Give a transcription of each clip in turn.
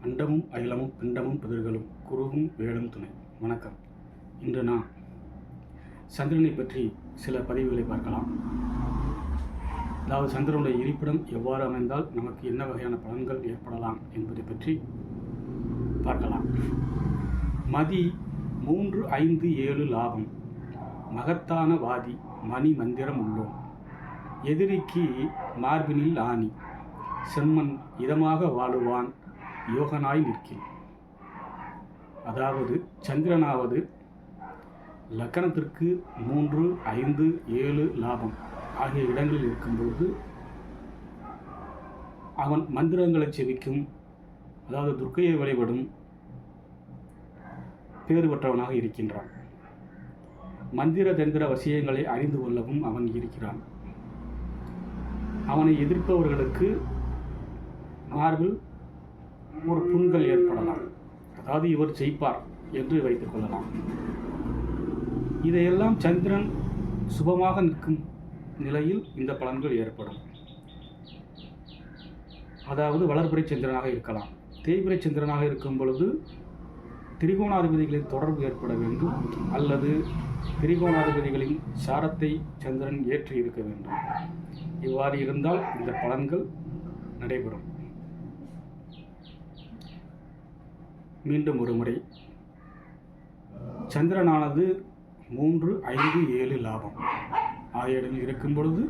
அண்டமும் அகிலமும் பிண்டமும் பிதர்களும் குருவும் வேலும் துணை. வணக்கம். இன்று நான் சந்திரனை பற்றி சில பதிவுகளை பார்க்கலாம். அதாவது சந்திரனுடைய இருப்பிடம் எவ்வாறு அமைந்தால் நமக்கு என்ன வகையான பலன்கள் ஏற்படலாம் என்பதை பற்றி பார்க்கலாம். மதி 3, 5, 7 லாபம். மகத்தான வாதி மணி மந்திரம் உள்ளோம். எதிரிக்கு மார்பினில் ஆணி. செம்மன் இதமாக வாழுவான் யோகனாய் நிற்கில். அதாவது சந்திரனாவது லக்கணத்திற்கு 3, 5, 7 லாபம் ஆகிய இடங்களில் இருக்கும்பொழுது அவன் மந்திரங்களை செவிக்கும், அதாவது துர்க்கையை வழிபடும் பேறு பெற்றவனாக இருக்கின்றான். மந்திர தந்திர வசியங்களை அறிந்து கொள்ளவும் அவன் இருக்கிறான். அவனை எதிர்ப்பவர்களுக்கு மார்பில் ஒரு புண்கள் ஏற்படலாம். அதாவது இவர் ஜெயிப்பார் என்று வைத்துக் கொள்ளலாம். இதையெல்லாம் சந்திரன் சுபமாக நிற்கும் நிலையில் இந்த பலன்கள் ஏற்படும். அதாவது வளர்பிறை சந்திரனாக இருக்கலாம். தேய்பிறை சந்திரனாக இருக்கும் பொழுது திரிகோணாதிபதிகளின் தொடர்பு ஏற்பட வேண்டும், அல்லது திரிகோணாதிபதிகளின் சாரத்தை சந்திரன் ஏற்றி இருக்க வேண்டும். இவ்வாறு இருந்தால் இந்த பலன்கள் நடைபெறும். மீண்டும் ஒரு முறை, சந்திரனானது 3, 5, 7 லாபம் ஆகிய இடங்களில் இருக்கும் பொழுது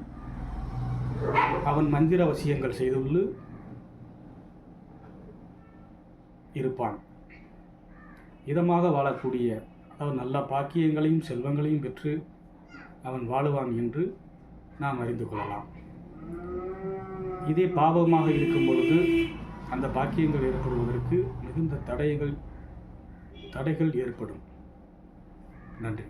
அவன் மந்திர வசியங்கள் செய்துள்ள இருப்பான். இதமாக வாழக்கூடிய, அதாவது நல்ல பாக்கியங்களையும் செல்வங்களையும் பெற்று அவன் வாழுவான் என்று நாம் அறிந்து கொள்ளலாம். இதே பாவமாக இருக்கும் பொழுது அந்த பாக்கியங்கள் ஏற்படுவதற்கு மிகுந்த தடைகள் ஏற்படும். நன்றி.